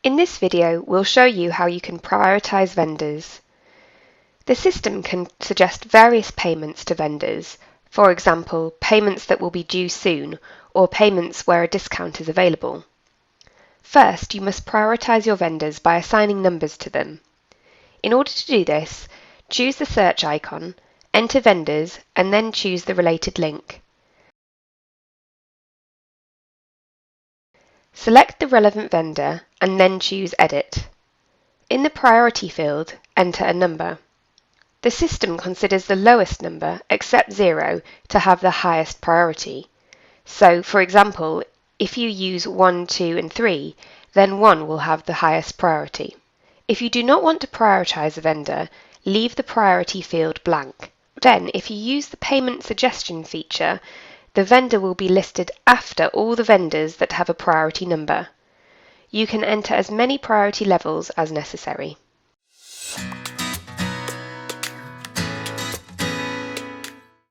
In this video, we'll show you how you can prioritize vendors. The system can suggest various payments to vendors, for example, payments that will be due soon or payments where a discount is available. First, you must prioritize your vendors by assigning numbers to them. In order to do this, choose the search icon, enter vendors, and then choose the related link. Select the relevant vendor and then choose Edit. In the Priority field, enter a number. The system considers the lowest number, except 0, to have the highest priority. So, for example, if you use 1, 2, and 3, then 1 will have the highest priority. If you do not want to prioritize a vendor, leave the Priority field blank. Then, if you use the Payment Suggestion feature, the vendor will be listed after all the vendors that have a priority number. You can enter as many priority levels as necessary.